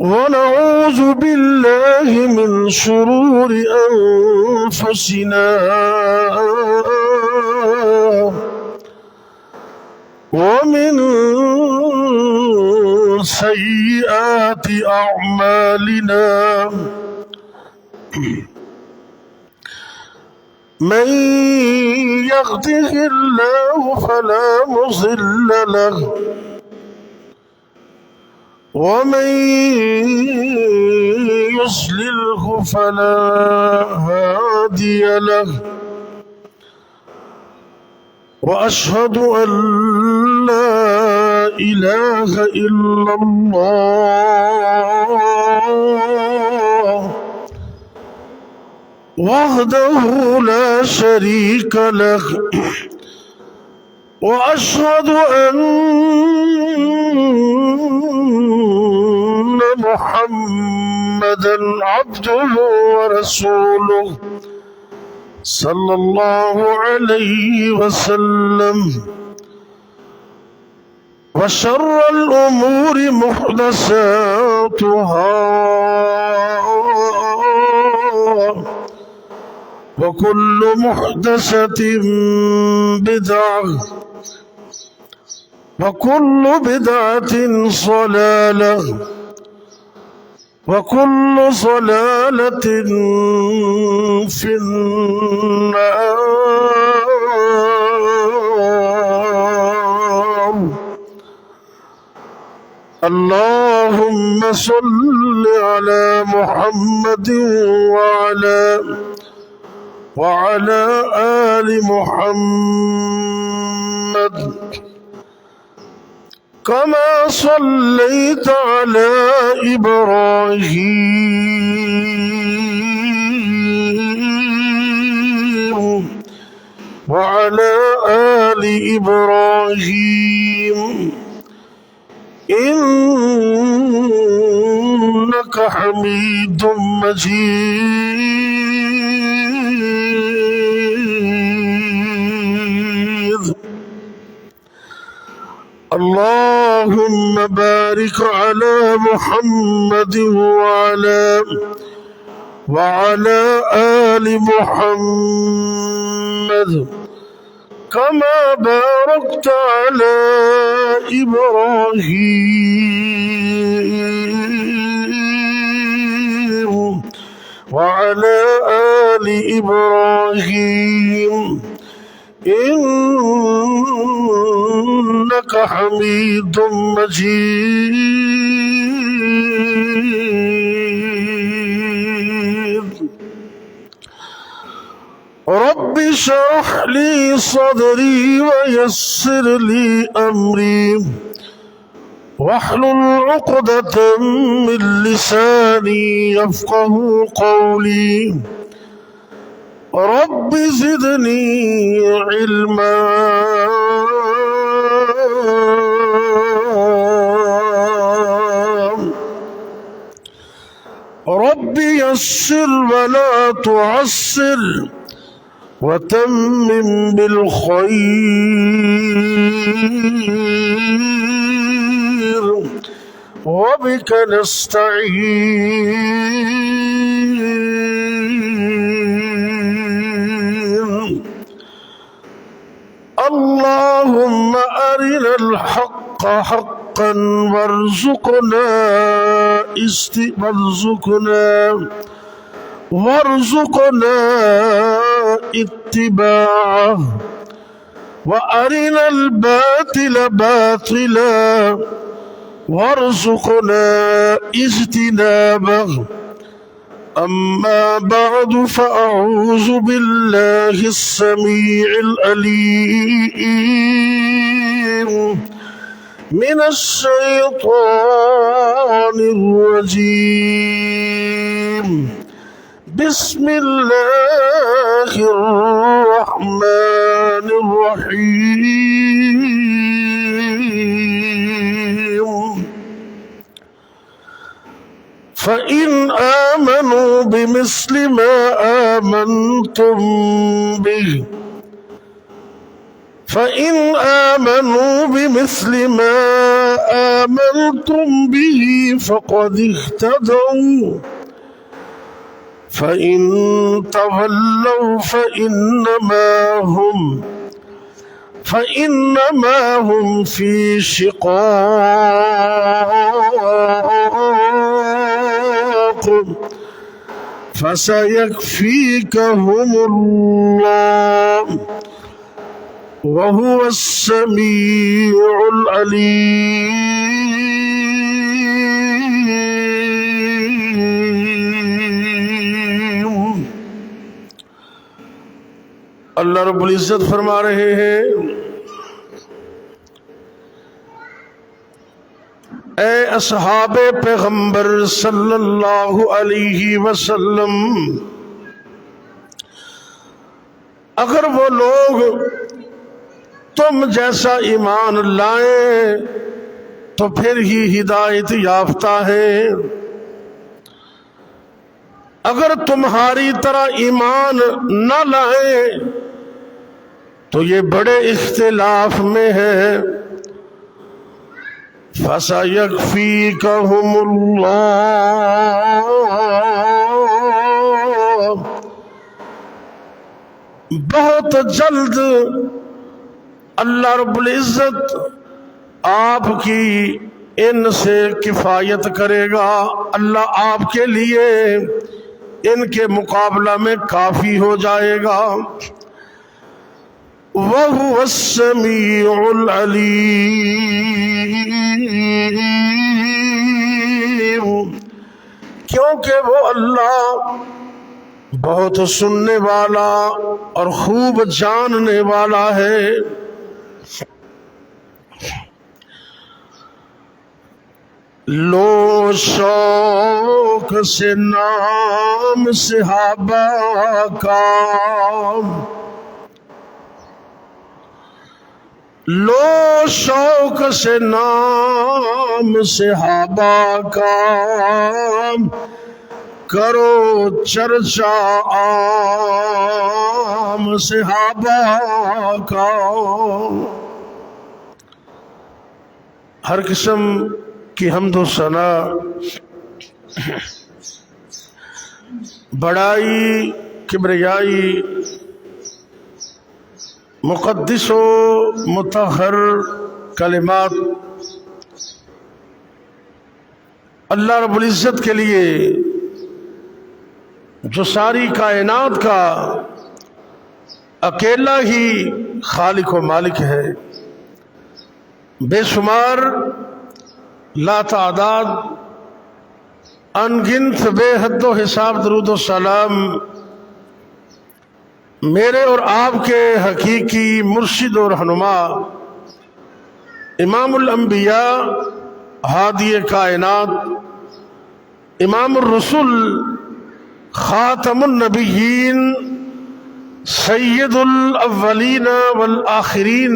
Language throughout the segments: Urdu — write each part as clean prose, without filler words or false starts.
ونعوذ بالله من شرور أنفسنا ومن سيئات أعمالنا من يهده الله فلا مضل له ومن يضلله فلا هادي له وأشهد أن لا إله إلا الله وحده لا شريك له وأشهد أن محمدا عبده ورسوله صلى الله عليه وسلم وشر الأمور محدثاتها وكل محدثة بدعة وكل بدعة ضلالة وكل ضلالة في النار. اللهم صل على محمد وعلى آل محمد كما صليت على إبراهيم وعلى آل إبراهيم إنك حميد مجيد. اللهم بارك على محمد وعلى آل محمد كما باركت على إبراهيم وعلى آل إبراهيم إنك حميد مجيد. رب اشرح لي صدري ويسر لي أمري واحلل عقدة من لساني يفقه قولي. رب زدني علما رب يسر ولا تعسر وتمم بالخير وبك نستعين. اللهم أرنا الحق حقا وارزقنا اتباعه وأرنا الباطل باطلا وارزقنا اجتنابه. أما بعد فأعوذ بالله السميع العليم من الشيطان الرجيم. بسم الله الرحمن الرحيم. فإن آمنوا بمثل ما آمنتم به فقد اهتدوا. فإن تولوا فإنما هم في شقاق فسيكفيكهم الله وهو السميع العليم. اللہ رب العزت فرما رہے ہیں اے اصحاب پیغمبر صلی اللہ علیہ وسلم، اگر وہ لوگ تم جیسا ایمان لائیں تو پھر ہی ہدایت یافتہ ہے، اگر تمہاری طرح ایمان نہ لائیں تو یہ بڑے اختلاف میں ہے۔ فَسَيَكْفِيكَهُمُ اللَّهُ، بہت جلد اللہ رب العزت آپ کی ان سے کفایت کرے گا، اللہ آپ کے لیے ان کے مقابلہ میں کافی ہو جائے گا۔ وَهُوَ السَّمِيعُ الْعَلِيمُ، کیونکہ وہ اللہ بہت سننے والا اور خوب جاننے والا ہے۔ لو شوق سے نام صحابہ کا لو شوق سے نام صحابہ کا، کرو چرچا عام صحابہ کا۔ ہر قسم کی حمد و ثنا، بڑائی، کبریائی، مقدس و مطہر کلمات اللہ رب العزت کے لیے، جو ساری کائنات کا اکیلا ہی خالق و مالک ہے، بے شمار لا تعداد انگنت بے حد و حساب درود و سلام میرے اور آپ کے حقیقی مرشد و رہنما امام الانبیاء، ہادی کائنات، امام الرسل، خاتم النبیین، سید الاولین والآخرین،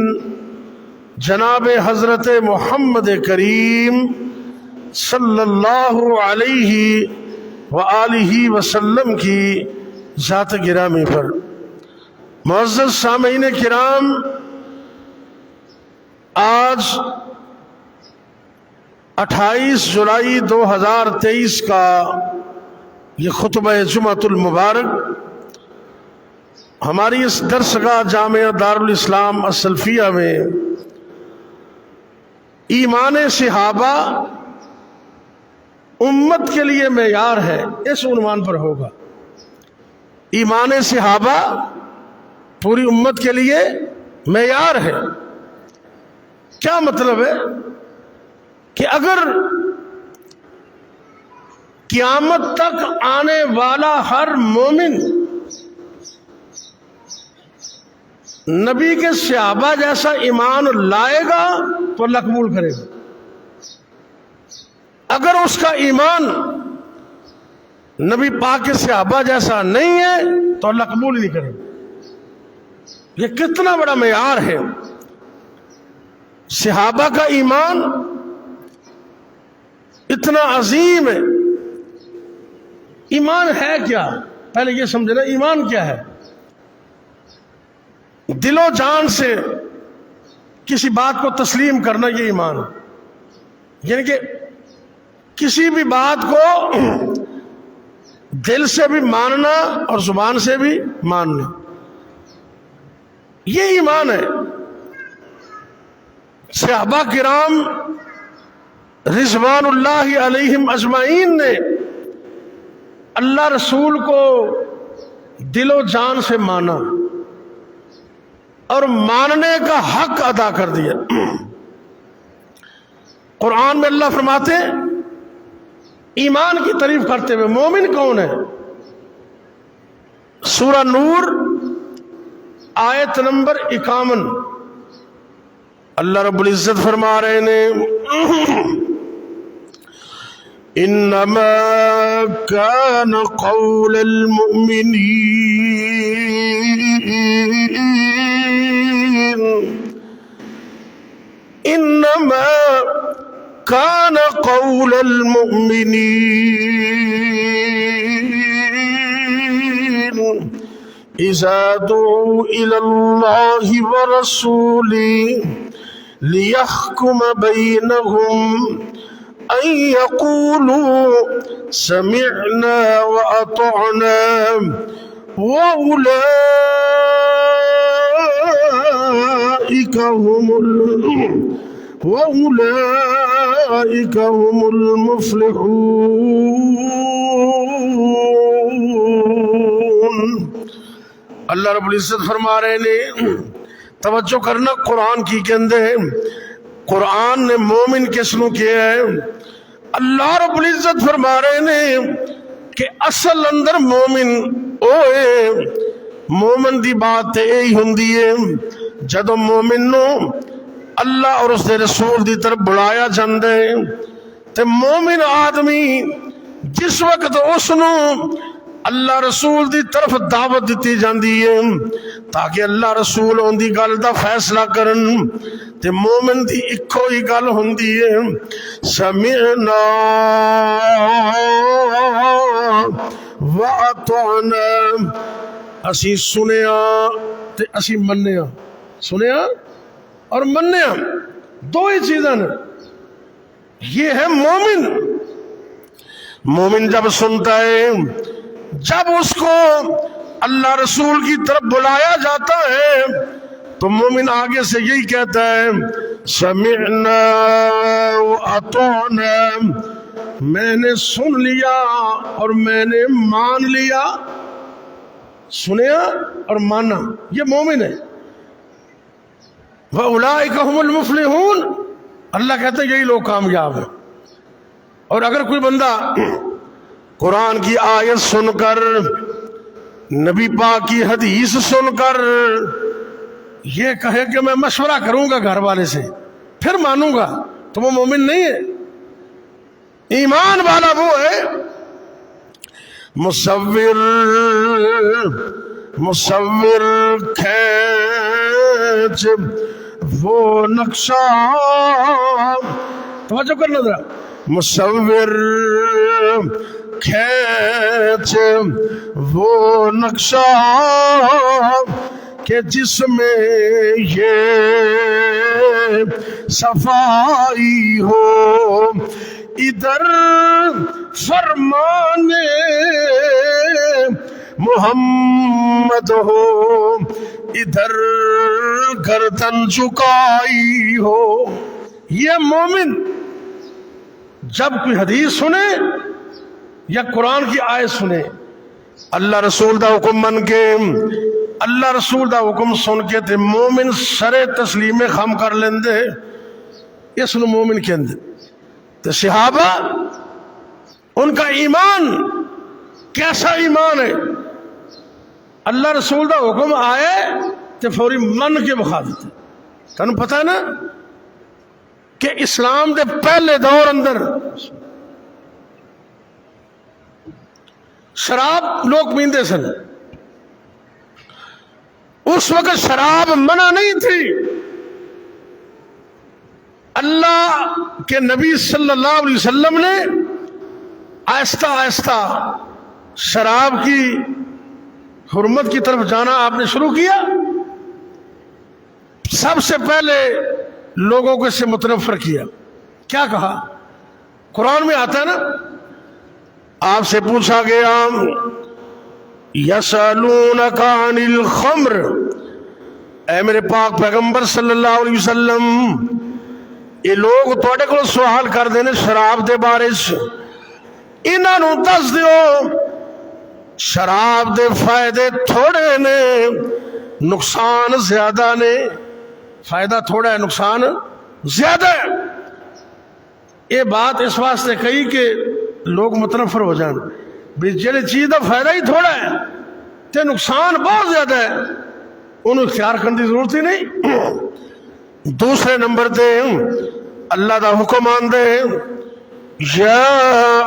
جناب حضرت محمد کریم صلی اللہ علیہ وآلہ وسلم کی ذات گرامی پر۔ معزز سامعین کرام، آج 28 جولائی 2023 کا یہ خطبہ جمعۃ المبارک ہماری اس درسگاہ جامعہ دارالاسلام السلفیہ میں ایمان صحابہ امت کے لیے معیار ہے، اس عنوان پر ہوگا۔ ایمان صحابہ پوری امت کے لیے معیار ہے۔ کیا مطلب ہے کہ اگر قیامت تک آنے والا ہر مومن نبی کے صحابہ جیسا ایمان لائے گا تو اللہ قبول کرے گا، اگر اس کا ایمان نبی پاک کے صحابہ جیسا نہیں ہے تو اللہ قبول نہیں کرے گا۔ یہ کتنا بڑا معیار ہے۔ صحابہ کا ایمان اتنا عظیم ہے۔ ایمان ہے کیا؟ پہلے یہ سمجھنا، ایمان کیا ہے؟ دل و جان سے کسی بات کو تسلیم کرنا، یہ ایمان ہے۔ یعنی کہ کسی بھی بات کو دل سے بھی ماننا اور زبان سے بھی ماننا، یہ ایمان ہے۔ صحابہ کرام رضوان اللہ علیہم اجمعین نے اللہ رسول کو دل و جان سے مانا اور ماننے کا حق ادا کر دیا۔ قرآن میں اللہ فرماتے ہیں ایمان کی تعریف کرتے ہوئے، مومن کون ہے؟ سورہ نور آیت نمبر 51، اللہ رب العزت فرما رہے ہیں انما كان قول المؤمنين انما كان قول المؤمنين اذا دعوا الى الله ورسوله ليحكم بينهم ان يقولوا سمعنا واطعنا واولئك هم المفلحون۔ اللہ رب العزت فرما رہے ہیں، توجہ کرنا قرآن کی کے اندر قرآن نے مومن کس نو کیا ہے؟ اللہ رب العزت فرما رہے ہیں کہ اصل اندر مومن اوے، مومن دی بات تے یہی ہوندی ہے جدو مومن نو اللہ اور اس دے رسول دی طرف بلایا جاندے تے مومن آدمی جس وقت اس نو اللہ رسول دی طرف دعوت دیتی جاندی ہے تاکہ اللہ رسول ان دی گل دا فیصلہ کرن تے مومن دی اکو ہی گل ہوندی ہے سمعنا وَأَطَعْنَا اسی سنیا تے اسی منیا سنیا اور منیا دو ہی چیزیں یہ ہے مومن مومن جب سنتا ہے جب اس کو اللہ رسول کی طرف بلایا جاتا ہے تو مومن آگے سے یہی کہتا ہے سمعنا وَأَطَعْنَا میں نے سن لیا اور میں نے مان لیا سنیا اور مانا یہ مومن ہے وَأُولَئِكَ هُمُ الْمُفْلِحُونَ اللہ کہتے ہیں یہی لوگ کامیاب ہیں اور اگر کوئی بندہ قرآن کی آیت سن کر نبی پاک کی حدیث سن کر یہ کہے کہ میں مشورہ کروں گا گھر والے سے پھر مانوں گا تو وہ مومن نہیں ہے ایمان والا وہ ہے مصور کھینچ وہ نقشہ توجہ کرنا ذرا مصور کھینچ وہ نقشہ کہ جس میں یہ صفائی ہو ادھر فرمانے محمد ہو ادھر گردن جھکائی ہو یہ مومن جب کوئی حدیث سنے یا قرآن کی آیت سنے اللہ رسول دا حکم من کے اللہ رسول دا حکم سن کے تے مومن سر تسلیم خم کر لیندے اس نو مومن کے اندر تو صحابہ ان کا ایمان کیسا ایمان ہے اللہ رسول دا حکم آئے تو فوری من کے بخا دیتے تنہوں پتہ ہے نا کہ اسلام دے پہلے دور اندر شراب لوگ پیندے سن اس وقت شراب منع نہیں تھی اللہ کے نبی صلی اللہ علیہ وسلم نے آہستہ آہستہ شراب کی حرمت کی طرف جانا آپ نے شروع کیا سب سے پہلے لوگوں کو اس سے متنفر کیا کیا کہا قرآن میں آتا ہے نا آپ سے پوچھا گیا یسألونک عن الخمر اے میرے پاک پیغمبر صلی اللہ علیہ وسلم یہ لوگ توڑے کو سوال کر دینے شراب دے بارے انہاں نو دس دیو شراب دے فائدے تھوڑے نے نقصان زیادہ نے فائدہ تھوڑا ہے نقصان زیادہ ہے یہ بات اس واسطے کہی کہ لوگ متنفر ہو جان بھی جڑی چیز دا فائدہ ہی تھوڑا ہے تے نقصان بہت زیادہ ہے انہوں اختیار کرنے کی ضرورت ہی نہیں دوسرے نمبر تے اللہ دا حکم آندے یا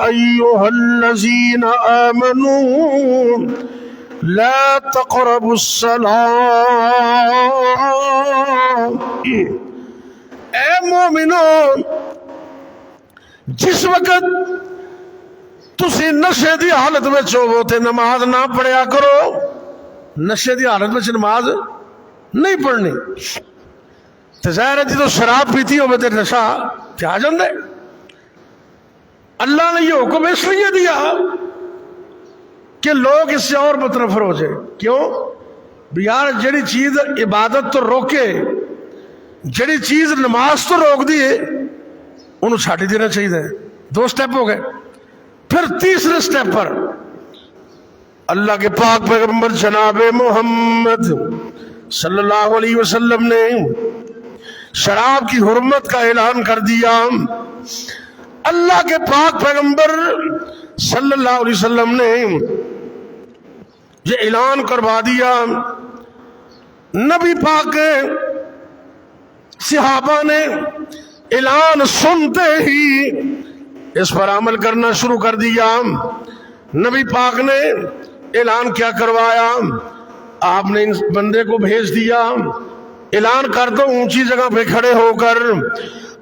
ایوہ الذین آمنوا لا تقربوا الصلاة اے مومنون جس وقت تسی نشے دی حالت میں ہوو تے نماز نہ پڑھیا کرو نشے دی حالت میں نماز نہیں پڑھنی تے ظاہر ہے جدو شراب پیتی ہو تے نشہ کیا جاندے اللہ نے یہ حکم اس لیے دیا کہ لوگ اس سے اور متنفر ہو جائے کیوں یار جڑی چیز عبادت تو روکے جڑی چیز نماز تو روک دیے انہوں چھاٹی دینا چاہیے دو سٹیپ ہو گئے پھر تیسرے سٹیپ پر اللہ کے پاک پیغمبر جناب محمد صلی اللہ علیہ وسلم نے شراب کی حرمت کا اعلان کر دیا اللہ کے پاک پیغمبر صلی اللہ علیہ وسلم نے یہ اعلان کروا دیا نبی پاک صحابہ نے اعلان سنتے ہی اس پر عمل کرنا شروع کر دیا نبی پاک نے اعلان کیا کروایا؟ آپ نے ان بندے کو بھیج دیا، اعلان کر دو اونچی جگہ پہ کھڑے ہو کر،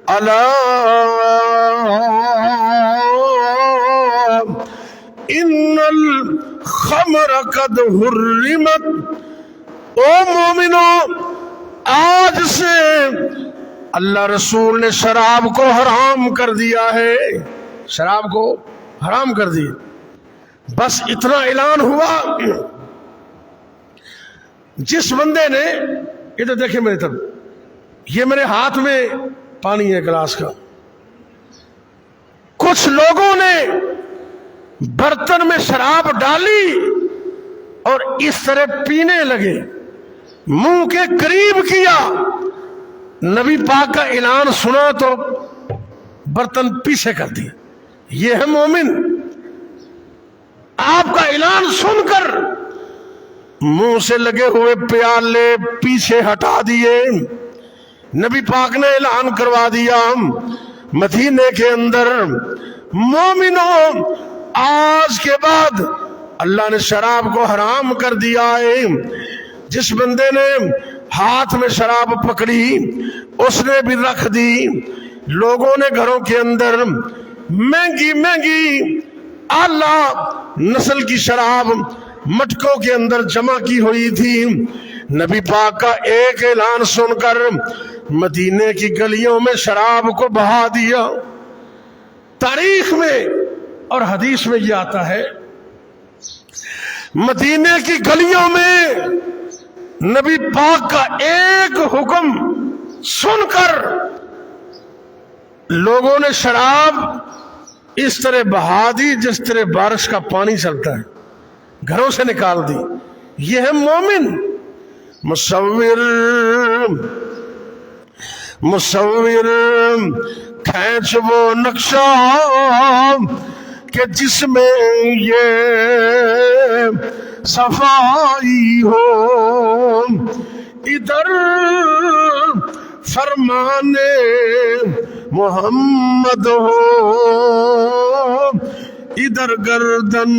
الا ان الخمر قد حرمت، او مومنو آج سے اللہ رسول نے شراب کو حرام کر دیا ہے، شراب کو حرام کر دیا۔ بس اتنا اعلان ہوا، جس بندے نے، ادھر دیکھیں میری طرف، یہ میرے ہاتھ میں پانی ہے گلاس کا، کچھ لوگوں نے برتن میں شراب ڈالی اور اس طرح پینے لگے، منہ کے قریب کیا، نبی پاک کا اعلان سنا تو برتن پیچھے کر دیا۔ یہ ہے مومن، آپ کا اعلان سن کر منہ سے لگے ہوئے پیالے پیچھے ہٹا دیے۔ نبی پاک نے اعلان کروا دیا مدینے کے اندر، مومنوں آج کے بعد اللہ نے شراب کو حرام کر دیا ہے۔ جس بندے نے ہاتھ میں شراب پکڑی اس نے بھی رکھ دی۔ لوگوں نے گھروں کے اندر مہنگی مہنگی اعلیٰ نسل کی شراب مٹکوں کے اندر جمع کی ہوئی تھی۔ نبی پاک کا ایک اعلان سن کر مدینے کی گلیوں میں شراب کو بہا دیا۔ تاریخ میں اور حدیث میں یہ آتا ہے، مدینے کی گلیوں میں نبی پاک کا ایک حکم سن کر لوگوں نے شراب اس طرح بہا دی جس طرح بارش کا پانی چلتا ہے، گھروں سے نکال دی۔ یہ ہے مومن۔ مصور کھینچ وہ نقشہ کہ جس میں یہ صفائی ہو، ادھر فرمانے محمد ہو، ادھر گردن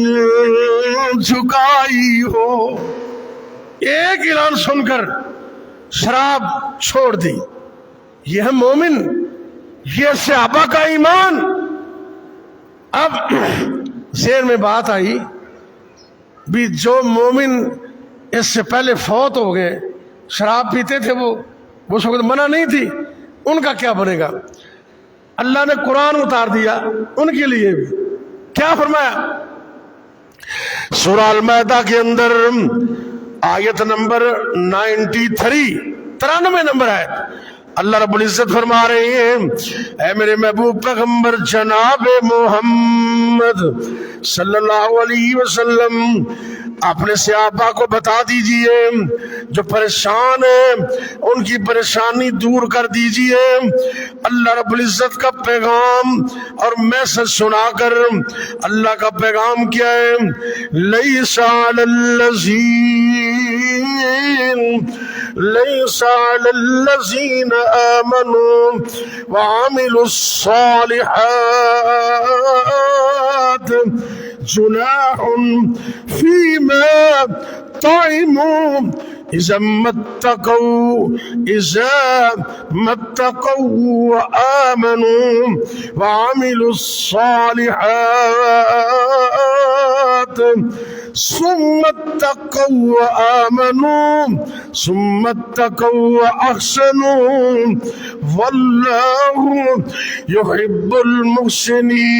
جھکائی ہو۔ ایک اعلان سن کر شراب چھوڑ دی۔ یہ ہے مومن، یہ صحابہ کا ایمان۔ اب ذہن میں بات آئی بھی جو مومن اس سے پہلے فوت ہو گئے، شراب پیتے تھے، وہ اس وقت منع نہیں تھی، ان کا کیا بنے گا؟ اللہ نے قرآن اتار دیا ان کے لیے بھی۔ کیا فرمایا؟ سورہ المائدہ کے اندر آیت نمبر 93 نمبر آیت، اللہ رب العزت فرما رہے ہیں، اے میرے محبوب پیغمبر جناب محمد صلی اللہ علیہ وسلم، اپنے صحابہ کو بتا دیجئے جو پریشان ہیں ان کی پریشانی دور کر دیجئے۔ اللہ رب العزت کا پیغام اور میسج سنا کر اللہ کا پیغام کیا ہے؟ لیس علی الذین آمنوا وعملوا الصالحات جناح فيما طعموا إذا ما اتقوا وآمنوا وعملوا الصالحات ثم اتقوا وآمنوا ثم اتقوا وأحسنوا والله يحب المحسنين۔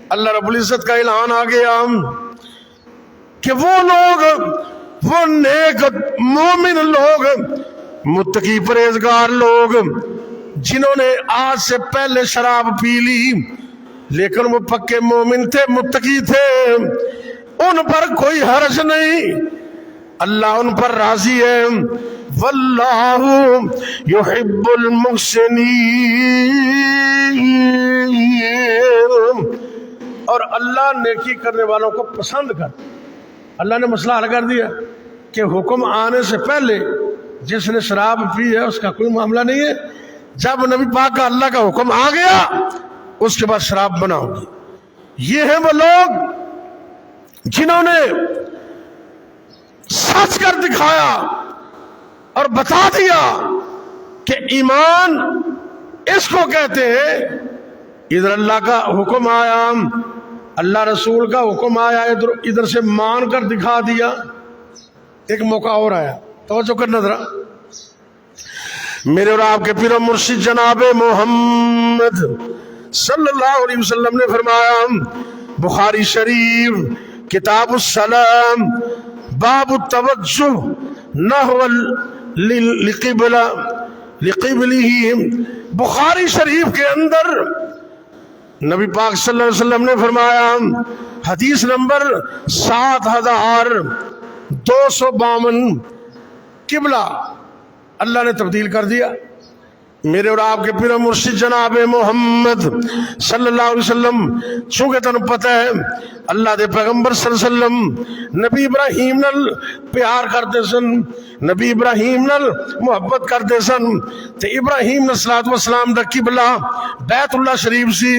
اللہ رب العزت کا اعلان آ گیا کہ وہ لوگ، وہ نیک مومن لوگ، متقی پرہیزگار لوگ جنہوں نے آج سے پہلے شراب پی لی لیکن وہ پکے مومن تھے، متقی تھے، ان پر کوئی حرج نہیں، اللہ ان پر راضی ہے۔ واللہ یحب المحسنین، اور اللہ نیکی کرنے والوں کو پسند کر۔ اللہ نے مسئلہ حل کر دیا کہ حکم آنے سے پہلے جس نے شراب پی ہے اس کا کوئی معاملہ نہیں ہے۔ جب نبی پاک کا اللہ کا حکم آ گیا اس کے بعد شراب بنا ہوگی۔ یہ ہیں وہ لوگ جنہوں نے سچ کر دکھایا اور بتا دیا کہ ایمان اس کو کہتے ہیں۔ ادھر اللہ کا حکم آیا، اللہ رسول کا حکم آیا، ادھر سے مان کر دکھا دیا۔ ایک موقع اور آیا، توجہ کرنا ذرا۔ میرے اور آپ کے پیر و مرشد جناب محمد صلی اللہ علیہ وسلم نے فرمایا، بخاری شریف کتاب السلام باب التوجہ نحو لقبلہ، بخاری شریف کے اندر نبی پاک صلی اللہ علیہ وسلم نے فرمایا، حدیث نمبر 7252، قبلہ اللہ نے تبدیل کر دیا۔ میرے اور آپ کے پیر و مرشد جناب محمد صلی اللہ علیہ وسلم، چونکہ تنہوں پتہ ہے اللہ دے پیغمبر صلی اللہ علیہ وسلم نبی ابراہیم نال پیار کرتے سن، نبی ابراہیم نال محبت کرتے سن، تے ابراہیم علیہ السلام دا قبلہ بیت اللہ شریف سی،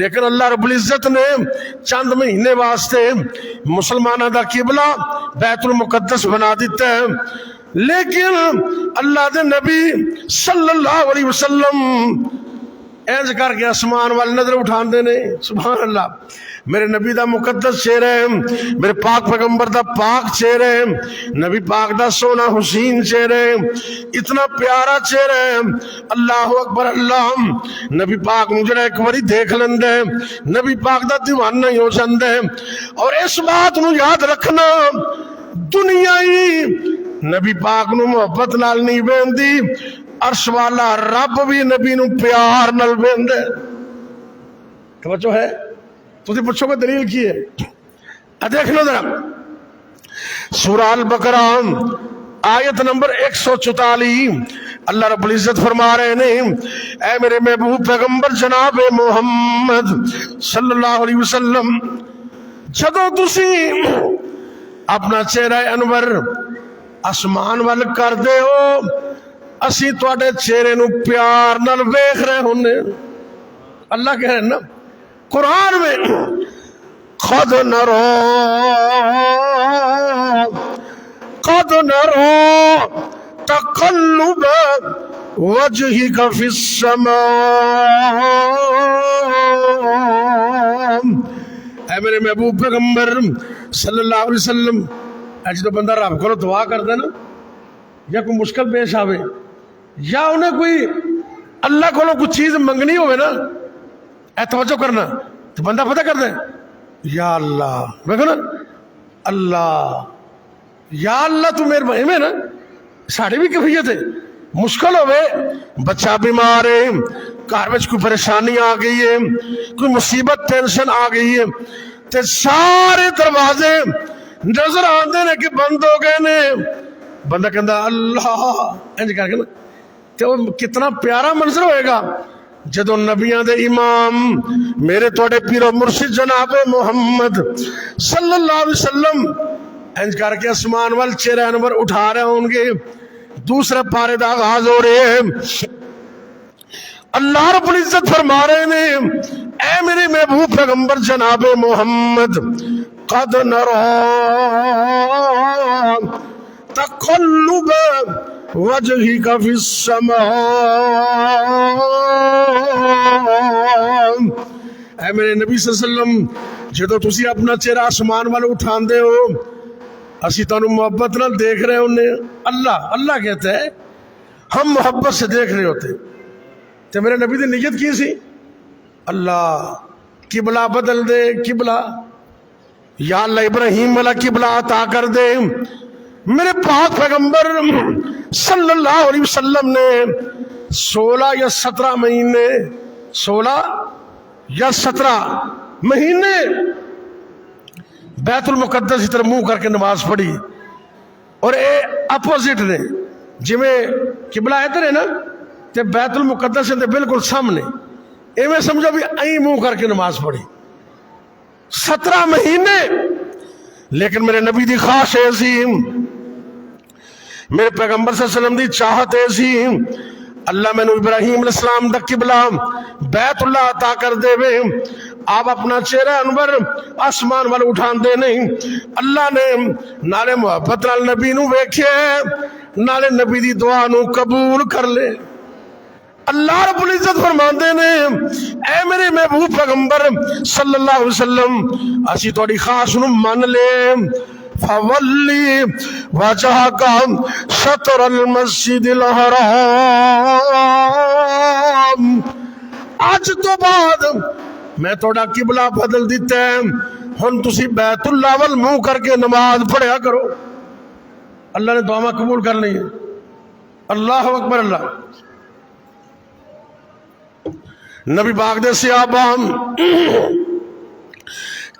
لیکن اللہ رب العزت نے چند مہینے واسطے مسلمانہ دا قبلہ بیت المقدس بنا دیتا ہے۔ لیکن اللہ دے نبی صلی اللہ علیہ وسلم اینج کر کے آسمان وال نظر اٹھان دینے، سبحان اللہ، میرے نبی دا مقدس چہرہ ہے، میرے پاک پیغمبر دا پاک چہرہ ہے، نبی پاک دا سونا حسین چہرہ ہے، اتنا پیارا چہرہ ہے۔ اللہ اکبر اللہ، نبی پاک مجھے ایک باری دیکھ لندے، نبی پاک دا دیوانہ ہی ہو جاندے۔ اور اس بات نو یاد رکھنا، دنیا ہی نبی پاک نو محبت نال نہیں بیندی، عرش والا رب بھی نبی نو پیار نال بیندے۔ توجہ ہے؟ تو پوچھو گے دلیل کی ہے؟ دیکھ لو ذرا، سورہ البقرہ آیت نمبر 144، اللہ رب العزت فرما رہے ہیں، اے میرے محبوب پیغمبر جناب محمد صلی اللہ علیہ وسلم، جدو تسی اپنا چہرہ انور آسمان وال کر دے ہو، اسی تواڈے چہرے نو پیار نال ویکھ رہے ہونے۔ اللہ کہہ رہے ہیں نا قرآن میں، قد نرى تقلب وجهك في السماء، اے میرے محبوب پیغمبر صلی اللہ علیہ وسلم، جدو بندہ رب کو دعا کرتا نا، یا کوئی مشکل پیش آوے، یا انہیں کوئی اللہ کو کوئی چیز منگنی ہوئے نا، اے توجہ کرنا، تو بندہ پتہ کرتا ہے یا اللہ، دیکھو نا، اللہ یا اللہ تو میرے بھائی میں نا، ساڑھے بھی کیفیت ہے، مشکل ہوئے، بچہ بیمار ہے، گھر میں کوئی پریشانی آ گئی ہے، کوئی مصیبت ٹینشن آ گئی ہے، تے سارے دروازے نظر آتے ہیں کہ بند ہو گئے نے، بندہ کہتا اللہ انج کر کے نا، تو کتنا پیارا منظر ہوئے گا جدو نبیاں دے امام میرے توڑے پیر و مرشد جناب محمد صلی اللہ علیہ وسلم انج کر کے اسمان وال چہرہ انور اٹھا رہے ہوں گے۔ دوسرے پارے دا آغاز ہو رہے ہیں، اللہ رب العزت فرما رہے ہیں، اے میرے محبوب پیغمبر جناب محمد، قد نرى تقلب وجهك في السماء، اے میرے نبی صلی اللہ علیہ وسلم، جدو تسی اپنا چہرہ آسمان والے اٹھان دے ہو، اسی تانوں محبت نہ دیکھ رہے ہونے۔ اللہ کہتا ہے ہم محبت سے دیکھ رہے ہوتے، تو میرے نبی نے نیت کی سی، اللہ قبلہ بدل دے، قبلہ یا اللہ ابراہیم والا قبلہ عطا کر دے۔ میرے پاک پیغمبر صلی اللہ علیہ وسلم نے 16 یا 17 مہینے 16 یا 17 مہینے بیت المقدس کی طرف منہ کر کے نماز پڑھی، اور اے اپوزٹ نے، جی میں قبلہ ادھر ہے نا تے بیت المقدس دے بالکل سامنے، ایویں سمجھو بھی این منہ کر کے نماز پڑھی 17 مہینے۔ لیکن میرے نبی دی خواہش ایسی، میرے پیغمبر صلی اللہ علیہ وسلم دی چاہت ایسی، اللہ میں ابراہیم علیہ السلام دا قبلہ بیت اللہ عطا کر دے وے، آپ اپنا چہرہ انور آسمان وال اٹھان دے نہیں، اللہ نے نالے محبت نال نبی نو ویکھے، نالے نبی دی دعا نو قبول کر لے۔ اللہ رب العزت فرماندے نے اے میرے محبوب پیغمبر صلی اللہ علیہ وسلم اسی تہاڈی خاص نو من لے، فولی وجہک شطر المسجد الحرام، آج تو بعد میں تھوڑا قبلہ بدل دیتا ہے، ہن تسی بیت اللہ وال منہ کر کے نماز پڑھیا کرو۔ اللہ نے دعا قبول کر لی ہے۔ اللہ اکبر۔ اللہ نبی پاک دے صحابہ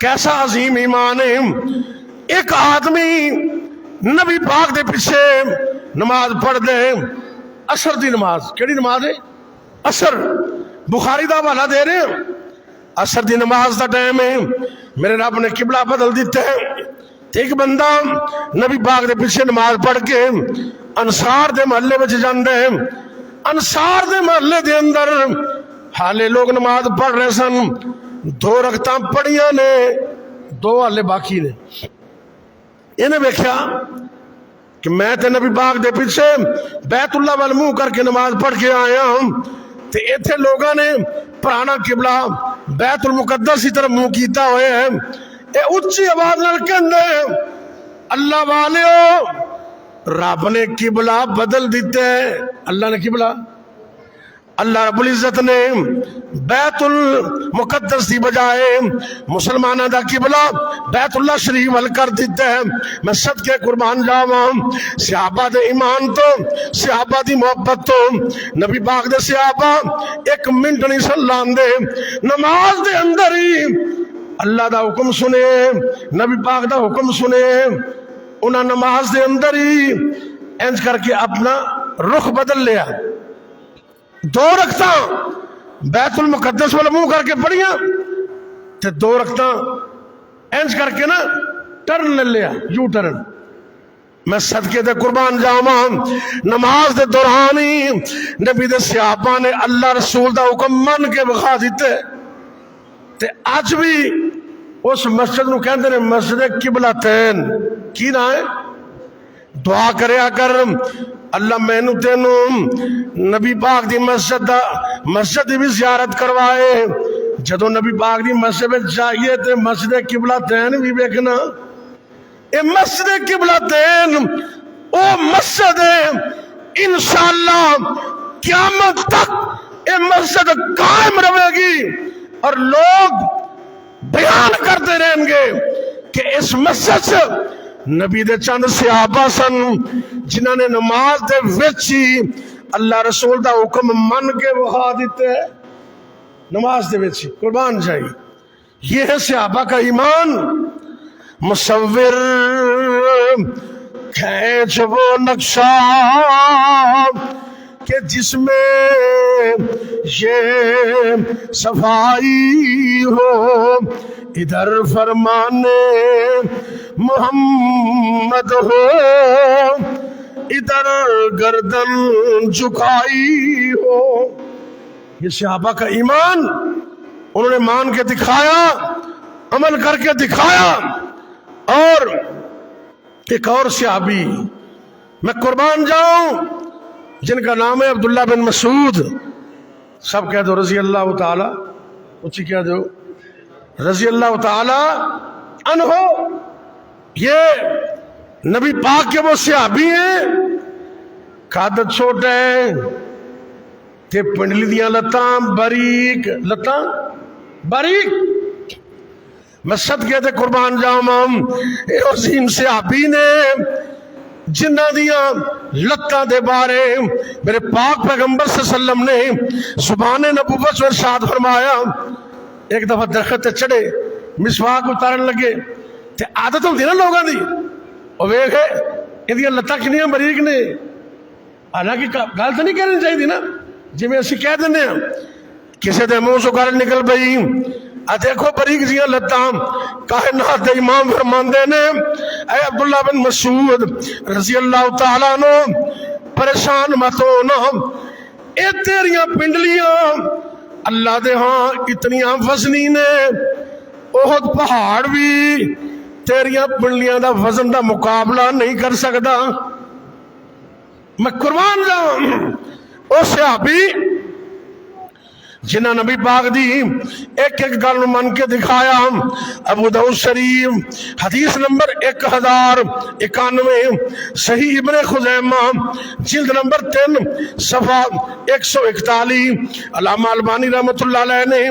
کیسا عظیم ایمان ہے، ایک آدمی نبی پاک دے پیچھے نماز پڑھ دے، عصر دی نماز، کیڑی نماز ہے؟ عصر، بخاری دا حوالہ دے رہے ہیں، عصر دی نماز دا ٹائم ہے، میرے رب نے قبلہ بدل دیتا ہے، ایک بندہ نبی پاک دے پیچھے نماز پڑھ کے انصار دے محلے وچ جاندا ہے، انصار دے محلے دے اندر حالے لوگ نماز پڑھ رہے سن، 2 رکعتاں پڑھیاں نے، 2 حالے باقی نے۔ انہیں دیکھا کہ میں تے نبی پاک دے پیچھے بیت اللہ وال منہ کر کے نماز پڑھ کے آیا ہوں، تے ایتھے لوگاں نے پرانا قبلہ بیت المقدس کی طرف منہ کیتا ہوئے ہیں، اے اچھی آواز نال کہندے اللہ والیو رب نے قبلہ بدل دیتے ہیں۔ اللہ نے قبلہ، اللہ رب العزت نے بیت المقدس دی بجائے مسلمانہ دا قبلہ بیت اللہ شریف وال کر دیتا ہے۔ میں صدقے قربان جاواں، صحابہ دے ایمان تو، صحابہ دی محبت تو، نبی پاک دے صحابہ 1 منٹ نہیں سلان دے، نماز دے اندر ہی اللہ دا حکم سنے، نبی پاک دا حکم سنے، انہاں نماز دے اندر ہی انج کر کے اپنا رخ بدل لیا، 2 رکعتاں بیت المقدس والا منہ کر کے پڑھیاں تے 2 رکعتاں انج کر کے نا ٹرن لے لیا، یو ٹرن۔ میں صدقے دے قربان جاواں، نماز دے دوران ہی نبی دے صحابہ نے اللہ رسول دا حکم من کے بخا دیتے، تے آج بھی اس مسجد نو کہندے نے مسجد قبلتین، کی نہ ہے؟ دعا کریا کر اللہ مینو تینو نبی پاک دی مسجد بھی زیارت کروائے، جدو نبی پاک دی مسجد میں جائیے تے مسجد قبلتین بھی دیکھنا۔ اے مسجد قبلتین او مسجد ہے، انشاءاللہ قیامت تک اے مسجد قائم رہے گی، اور لوگ بیان کرتے رہیں گے کہ اس مسجد سے نبی دے چند صحابہ سن جنہاں نے نماز دے وچی اللہ رسول دا حکم من کے وہا دیتے ہیں، نماز دے وچی قربان جائی۔ یہ ہے صحابہ کا ایمان۔ مصور کھینچ وہ نقشہ کہ جس میں یہ صفائی ہو، ادھر فرمانے محمد ہو، ادھر گردن جھکائی ہو۔ یہ صحابہ کا ایمان، انہوں نے مان کے دکھایا، عمل کر کے دکھایا۔ اور ایک اور صحابی میں قربان جاؤں جن کا نام ہے عبداللہ بن مسعود، سب کہہ دو رضی اللہ تعالی، اچھی کہہ دو رضی اللہ تعالی عنہ۔ یہ نبی پاک کے وہ صحابی ہیں، قد چھوٹے تے پنڈلی دیاں لتاں باریک، لتاں باریک۔ میں صدقے تے قربان جاواں، اے عظیم صحابی نے جنہ دیاں لتاں دے بارے میرے پاک پیغمبر صلی اللہ علیہ وسلم نے زبان نبوت میں ارشاد فرمایا۔ ایک دفعہ درخت تے چڑھے، مسواک اتارن لگے تے عادت ہوندی نا لوگاں دی، او ویکھے ایدیاں لتاں کنیاں باریک نے، حالانکہ گل تو نہیں کرنی چاہیے نا، جی میں اسی کہہ دینے ہیں، کسی دے منہ سے گل نکل پئی، دیکھو باریک جیاں لتاں۔ کائنات دے امام فرماندے نے اے عبداللہ بن مسعود رضی اللہ تعالیٰ عنہ، پریشان مت ہونا، اے تیریاں پنڈلیاں اللہ دے ہاں اتنیاں وزنی نے، احد پہاڑ بھی تیریاں پنڈلیاں دا وزن دا مقابلہ نہیں کر سکتا۔ میں قربان جاؤں او صحابی جنہ نبی پاک دی ایک ایک گل من کے دکھایا۔ ابو داؤد شریف حدیث نمبر 1091، صحیح ابن خزیمہ جلد نمبر 3 صفحہ 141۔ علامہ البانی رحمت اللہ علیہ نے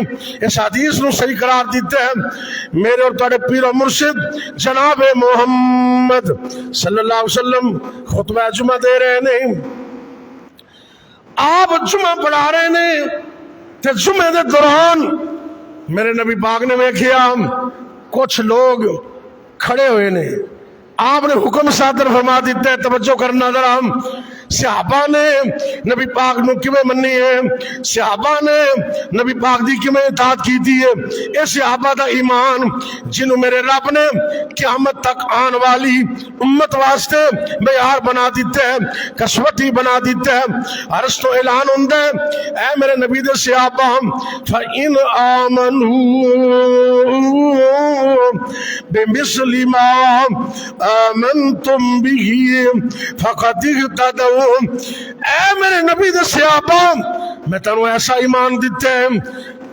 اس حدیث نو صحیح قرار دیتا ہے۔ میرے اور تھوڑے پیر و مرشد جناب محمد صلی اللہ علیہ وسلم خطبہ جمعہ دے رہے نے، آپ جمعہ پڑھا رہے نے، تے جمعے دے دوران میرے نبی پاک نے ویکھیا کچھ لوگ کھڑے ہوئے نے، آپ نے حکم صادر فرما دیتا ہے، توجہ کرنا ذرا۔ صحابہ نے نبی پاک نو کیویں مننی ہے، صحابہ نے نبی پاک دی کیویں اطاعت کیتی ہے، اے صحابہ دا ایمان جنہوں میرے رب نے قیامت تک آن والی امت واسطے معیار بنا دیتا ہے، کسوٹی بنا دیتا ہے۔ عرض تو اعلان ہوندا ہے، اے میرے نبی دے صحابہ، فَإِنْ آمَنُوا بِمِثْلِ مَا آمَنْتُمْ بِهِ فَقَدِ اهْتَدَوْا۔ اے میرے نبی دے صحابہ، میں تنوں ایسا ایمان دیتا ہے،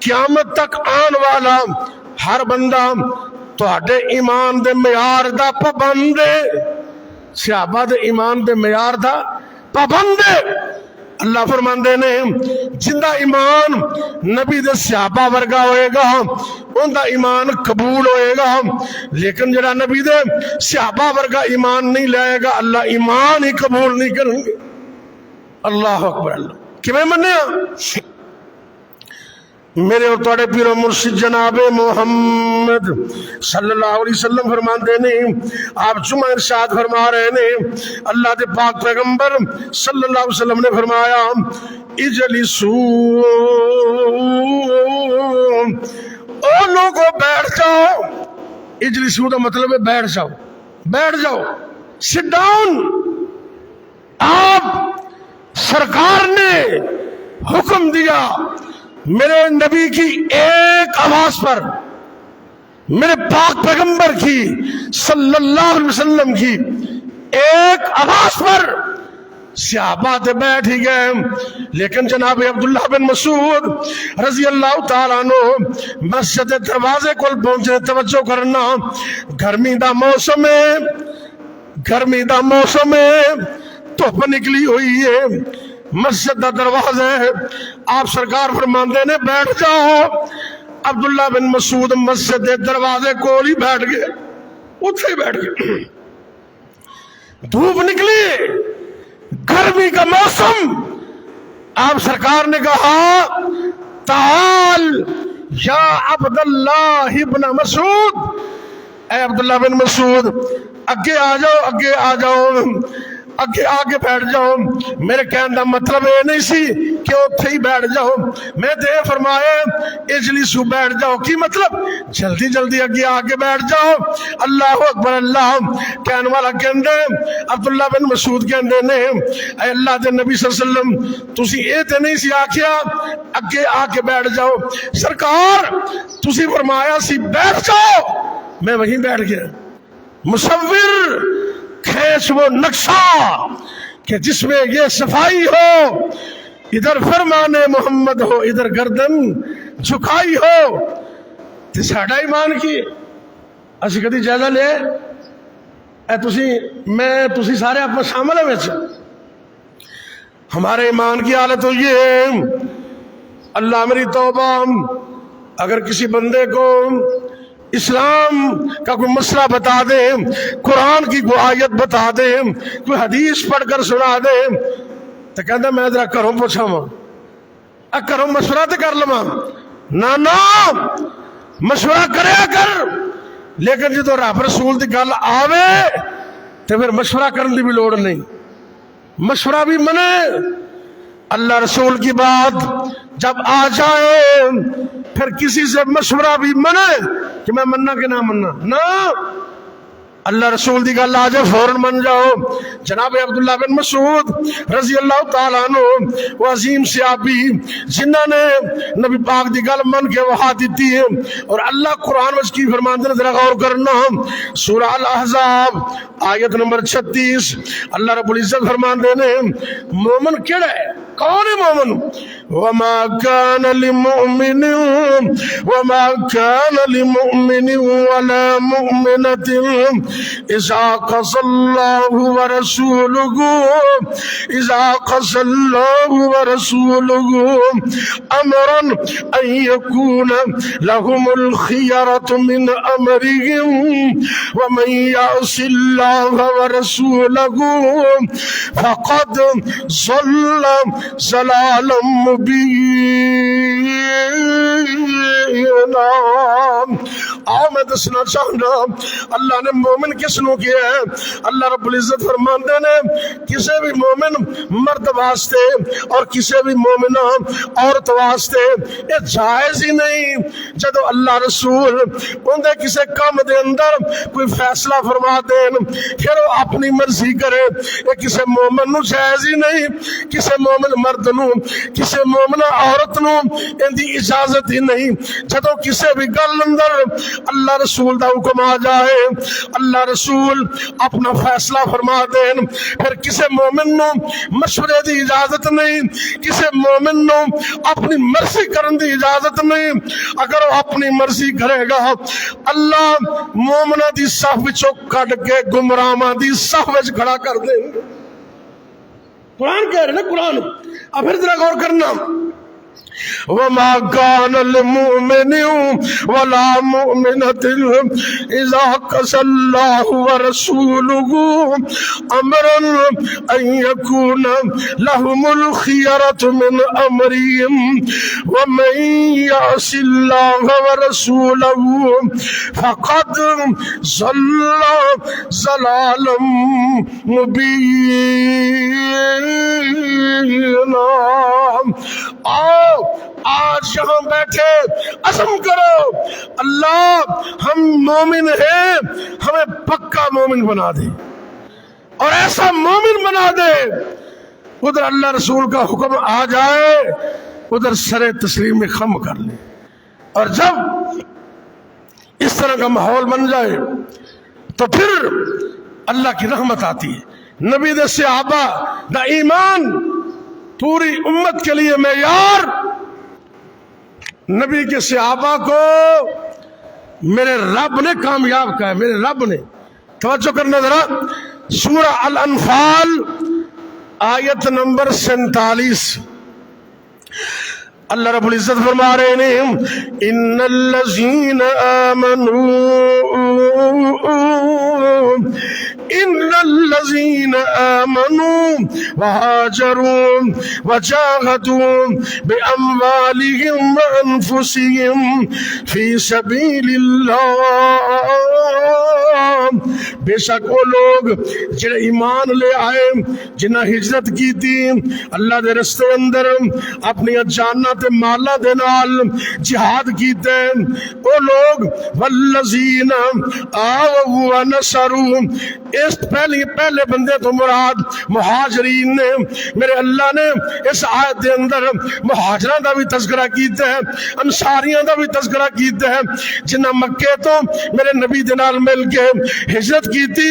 قیامت تک آن والا ہر بندہ تہاڈے ایمان دے معیار دا پابند ہے۔ صحابہ دے ایمان دے معیار دا پابند ہے۔ اللہ فرماندے نے جندہ ایمان نبی دے صحابہ ورگا ہوئے گا ان دا ایمان قبول ہوئے گا، لیکن جڑا نبی دے صحابہ ورگا ایمان نہیں لائے گا اللہ ایمان ہی قبول نہیں کریں گے۔ اللہ اکبر۔ اللہ کیویں منیا؟ میرے اور تھوڑے پیر و مرشد جناب محمد صلی اللہ علیہ وسلم فرماندے نے، آپ جمعہ ارشاد فرما رہے نے، اللہ دے پاک پیغمبر صلی اللہ علیہ وسلم نے فرمایا اجلسوا، او لوگوں بیٹھ جاؤ۔ اجلسوا کا مطلب ہے بیٹھ جاؤ، بیٹھ جاؤ، سٹ ڈاؤن۔ آپ سرکار نے حکم دیا میرے نبی کی ایک آواز پر، میرے پاک پیغمبر کی صلی اللہ علیہ وسلم کی ایک آواز پر صحابہ تے بیٹھ ہی گئے، لیکن جناب عبداللہ بن مسعود رضی اللہ تعالیٰ عنہ مسجد دروازے کو پہنچے۔ توجہ کرنا، گرمی دا موسم ہے، گرمی دا موسم ہے، دھوپ نکلی ہوئی ہے، مسجد دا دروازہ ہے، آپ سرکار فرماندے نے بیٹھ جاؤ۔ عبداللہ بن مسعود مسجد دے دروازے کول ہی بیٹھ گئے، اتھے ہی بیٹھ گئے۔ دھوپ نکلی، گرمی کا موسم، آپ سرکار نے کہا تعال یا عبداللہ ابن مسعود، اے عبداللہ بن مسعود اگے آ جاؤ، اگے آ جاؤ، اگے آگے بیٹھ جاؤ۔ میرے کہنے کا مطلب یہ نہیں سی کہ اتھے ہی بیٹھ جاؤ، میں تے فرمایا اجلسوا بیٹھ جاؤ، کی مطلب جلدی جلدی اگے آگے بیٹھ جاؤ۔ اللہ اکبر۔ اللہ کہنے والا کہندے عبداللہ بن مسعود کہندے نے اے اللہ دے نبی صلی اللہ علیہ وسلم تسی اے تے نہیں سی آکھیا اگے آگے بیٹھ جاؤ، سرکار تسی فرمایا سی بیٹھ جاؤ، میں وہیں بیٹھ گیا۔ مصور کھینچ وہ نقشہ کہ جس میں یہ صفائی ہو، ادھر فرمان محمد ہو، ادھر گردن جھکائی ہو، تے ساڈا ایمان کی اسی کدی جائزہ لے اے تسی سارے اپنا شامل ہے وچ۔ ہمارے ایمان کی حالت ہوئی ہے، اللہ میری توبہ، اگر کسی بندے کو اسلام کا کوئی مسئلہ بتا دے، قرآن کی کوئی آیت بتا دے، کوئی حدیث پڑھ کر سنا دے تو کہتا میں ذرا کروں پوچھا ماں کروں مشورہ تو کر لما، نہ مشورہ کرے کر، لیکن جدو رب رسول دی گل آوے تو پھر مشورہ کرنے دی بھی لوڑ نہیں، مشورہ بھی منے۔ اللہ رسول کی بات جب آ جائے پھر کسی سے مشورہ بھی منے کہ میں مننا کہ نہ مننا، نہ اللہ رسول دی گل آ جائے فوراً من جاؤ. جناب عبداللہ بن مسعود رضی اللہ تعالیٰ عنہ وہ عظیم صحابی جنہوں نے نبی پاک دی گل من کے وہاں دیتی ہے. اور اللہ قرآن وچ کی فرماندے نے ذرا غور کرنا. سورہ الاحزاب آیت نمبر 36 اللہ رب العزت فرماندے نے مومن کیڑا ہے, کون ہے مومن؟ وَمَا كَانَ لِمُؤْمِنٍ وَلَا مُؤْمِنَةٍ إِذَا قَضَى اللَّهُ وَرَسُولُهُ أَمْرًا أَن يَكُونَ لَهُمُ الْخِيَرَةُ مِنْ أَمْرِهِمْ وَمَن يَعْصِ اللَّهَ وَرَسُولَهُ فَقَدْ ضَلَّ ضَلَالًا مُبِينًا. آؤ میں دسنا چاہنا اللہ نے مومن کس نو کیا ہے. اللہ رب العزت فرماندے نے کسی بھی مومن مرد واسطے اور کسی بھی مومن عورت واسطے یہ جائز ہی نہیں جدو اللہ رسول اندے کسی کام دے اندر کوئی فیصلہ فرما دین پھر وہ اپنی مرضی کرے. یہ کسی مومن نو جائز ہی نہیں, کسی مومن مرد نو کسی مومن عورت نو ان دی اجازت ہی نہیں. جدو کسی بھی گل اندر اللہ رسول دا حکم آ جائے, اللہ رسول اپنا فیصلہ فرما دین, پھر کسی مومن نو مشورے دی اجازت نہیں, کسی مومن نو اپنی مرضی کرن دی اجازت نہیں. اگر وہ اپنی مرضی کرے گا اللہ مومنہ دی صف وچوں کڈ کے گمراہاں دی صف وچ کھڑا کر دیں گے. قرآن کہہ رہے نا قرآن. اب پھر ذرا غور کرنا. وَمَا كَانَ لِمُؤْمِنٍ وَلَا مُؤْمِنَةٍ إِذَا قَضَى اللَّهُ وَرَسُولُهُ أَمْرًا أَن يَكُونَ لَهُمُ الْخِيَرَةُ مِنْ أَمْرِهِمْ وَمَن يَعْصِ اللَّهَ وَرَسُولَهُ فَقَدْ ضَلَّ ضَلَالًا مُبِينًا. آؤ آج یہاں بیٹھے عزم کرو اللہ ہم مومن ہیں, ہمیں پکا مومن بنا دے اور ایسا مومن بنا دے ادھر اللہ رسول کا حکم آ جائے ادھر سر تسلیم میں خم کر لے. اور جب اس طرح کا ماحول بن جائے تو پھر اللہ کی رحمت آتی ہے. نبی دے صحابہ دا ایمان پوری امت کے لیے معیار. نبی کے صحابہ کو میرے رب نے کامیاب کہا ہے, میرے رب نے. توجہ کرنا ذرا, سورہ الانفال آیت نمبر 47 اللہ رب العزت فرما رہے ہیں ان الذین آمنوا وهاجروا وجاهدوا بأموالهم وأنفسهم في سبيل الله. بے شک وہ لوگ جنہیں ایمان لے آئے, جنہیں ہجرت کی تھی اللہ دے رستے اندر, اپنی جاناں تے مالاں دے نال جہاد کیتے, وہ لوگ والذین آووا ونصروا. اس پہلے بندے تو مراد مہاجرین نے. میرے اللہ نے اس آیت دے اندر مہاجراں دا بھی تذکرہ کیتا ہے, انصاریاں دا بھی تذکرہ کیتا ہے جنہاں مکے تو میرے نبی دے نال مل کے ہجرت کی تھی.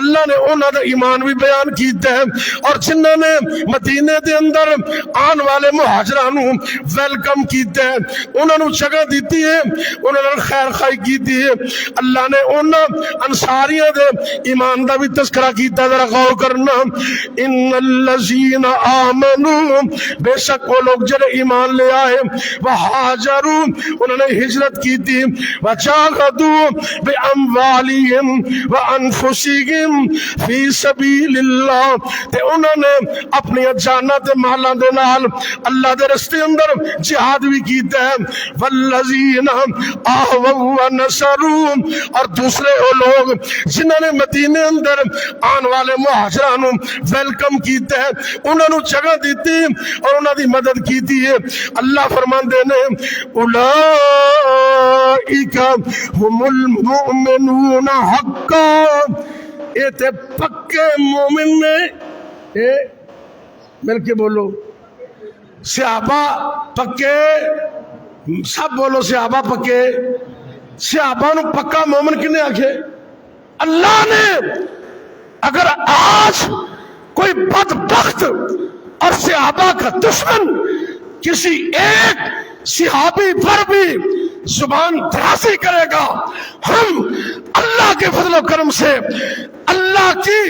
اللہ نے انہاں دا ایمان بھی بیان کیتا ہے, اور جنہاں نے مدینے دے اندر آن والے مہاجراں نو ویلکم کیتا ہے, انہاں نو جگہ دیتی ہے, انہاں نال خیر خائی کیتی ہے. اللہ نے انہاں انصاریاں دے ایمان دا بھی تذکرہ کیتا. ذرا غور کرنا, ان الذین آمنوا بے شک وہ لوگ جنہیں ایمان لے آئے, وہاجروا انہوں نے ہجرت کی تھی, وجاہدوا باموالہم وانفسہم فی سبیل اللہ تے انہوں نے اپنی جاناں تے مالاں دے نال اللہ دے رستے اندر جہاد بھی کیتا ہے. والذین آووا ونصروا اور دوسرے وہ لوگ جنہوں نے مدینے اندر آن والے مہاجران ویلکم کیتے ہیں, انہوں نے جگہ دیتی اور انہوں دی مدد کیتی ہے. اللہ فرماندے نے اولئک هم المؤمنون حقا حقا، یہ تے پکے مومن نے، اے مل کے بولو صحابہ پکے، سب بولو صحابہ پکے، صحابہ نو پکا مومن کنے آکھے؟ اللہ نے۔ اگر آج کوئی بدبخت اور صحابہ کا دشمن کسی ایک صحابی پر بھی زبان درازی کرے گا، ہم اللہ کے فضل و کرم سے اللہ کی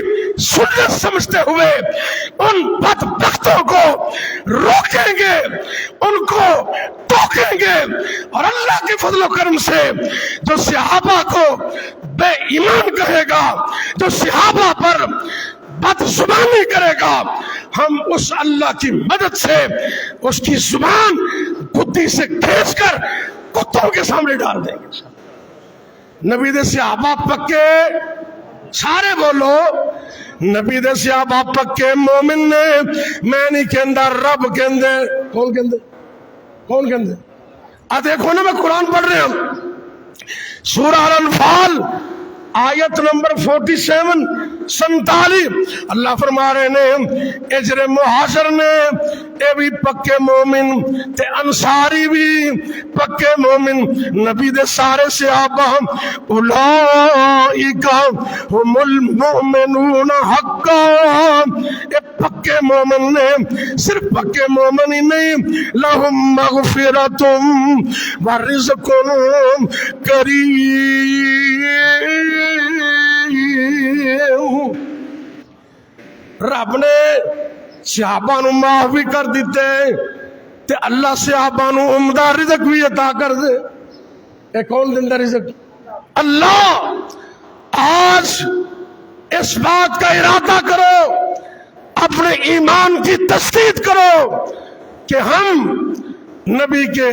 سنت سمجھتے ہوئے ان بدبختوں کو روکیں گے، ان کو ٹوکیں گے، اور اللہ کے فضل و کرم سے جو صحابہ کو بے ایمان کہے گا، جو صحابہ پر بدزبانی کرے گا، ہم اس اللہ کی مدد سے اس کی زبان گدی سے کھینچ کر کتوں کے سامنے ڈال دیں گے۔ نبی دے صحابہ پکے، سارے بولو نبی دے صحابہ پکے مومن نے، میں نہیں کہندا رب کہندے۔ کون کہندے؟ کون کہندے؟ دیکھو نا، میں قرآن پڑھ رہا ہوں، سورہ الانفال آیت نمبر 47 اللہ فرما رہے نے اجر مہاجر نے اے بھی پکے مومن تے انصاری بھی پکے مومن، نبی دے سارے صحابہ اولئک هم المؤمنون حقا، اے پکے مومن نے، صرف پکے مومن ہی نہیں، لہم مغفرۃ ورزق کریم۔ رب نے صحابہ نو معاف بھی کر دیتے تے اللہ صحابہ نو عمدہ رزق بھی عطا کر دے۔ اے کون دندا رزق؟ اللہ۔ آج اس بات کا ارادہ کرو، اپنے ایمان کی تسدید کرو کہ ہم نبی کے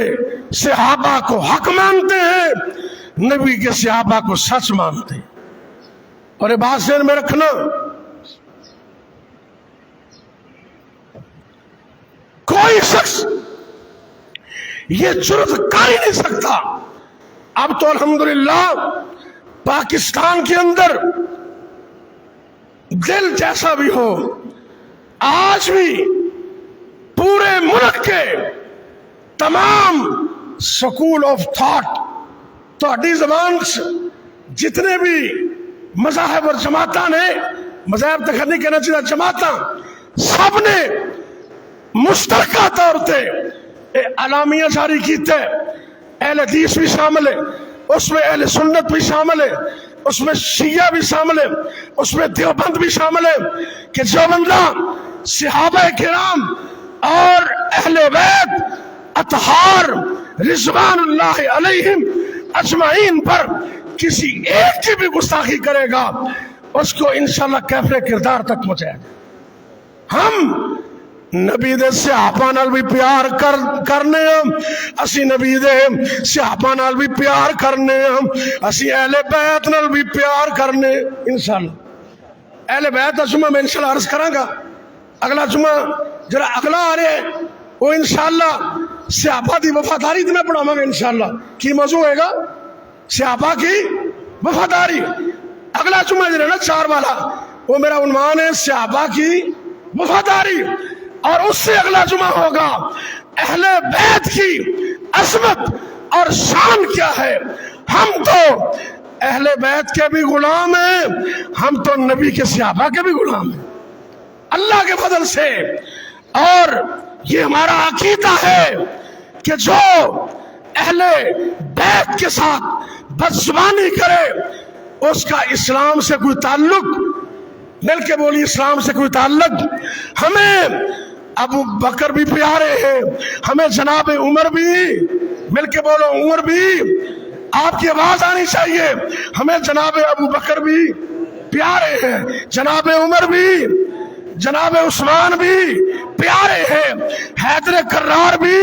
صحابہ کو حق مانتے ہیں، نبی کے صحابہ کو سچ مانتے ہیں۔ اور یہ بات ذہن میں رکھنا، کوئی شخص یہ جرت کر ہی نہیں سکتا۔ اب تو الحمدللہ پاکستان کے اندر دل جیسا بھی ہو، آج بھی پورے ملک کے تمام سکول آف تھاٹ، تہاڈی زبان جتنے بھی مذاہب اور جماعتاں نے، مذاہب تک نہیں کہنا چاہیے، جماعتاں سب نے مشترکہ طور پہ اعلامیہ جاری کیتے، اہل حدیث بھی شامل ہے اس میں، اہل سنت بھی شامل ہے اس میں، شیعہ بھی شامل ہے اس میں، دیوبند بھی شامل ہے کہ جو بندہ صحابہ کرام اور اہل بیت اطہار رضوان اللہ علیہم اجمعین پر کسی ایک کی بھی گستاخی کرے گا، اس کو انشاءاللہ کیفر کردار تک پہنچائے گا۔ ہم نبی دے صحابہ نال بھی پیار کرنے ہم، اسی نبی دے صحابہ نال بھی پیار کرنے ہم، اسی اہل بیت نال بھی پیار کرنے انشاءاللہ۔ اہل بیت کا جمعہ میں انشاءاللہ عرض کراں گا، اگلا جمعہ جرا اگلا آ رہے وہ انشاءاللہ صحابہ دی وفاداری میں پڑھاواں گا انشاءاللہ۔ کی موضوع ہوئے گا؟ صحابہ کی وفاداری۔ اگلا جمعہ جو ہے نا 4 والا، وہ میرا عنوان ہے صحابہ کی وفاداری، اور اس سے اگلا جمعہ ہوگا اہل بیت کی عظمت اور شان کیا ہے۔ ہم تو اہل بیت کے بھی غلام ہیں، ہم تو نبی کے صحابہ کے بھی غلام ہیں اللہ کے فضل سے، اور یہ ہمارا عقیدہ ہے کہ جو اہل بیت کے ساتھ بدزبانی کرے اس کا اسلام سے کوئی تعلق، مل کے بولی اسلام سے کوئی تعلق۔ ہمیں ابو بکر بھی پیارے ہیں، ہمیں جناب عمر بھی، مل کے بولو عمر بھی، آپ کی آواز آنی چاہیے، ہمیں جناب ابو بکر بھی پیارے ہیں، جناب عمر بھی، جناب عثمان بھی پیارے ہیں، حیدر کرار بھی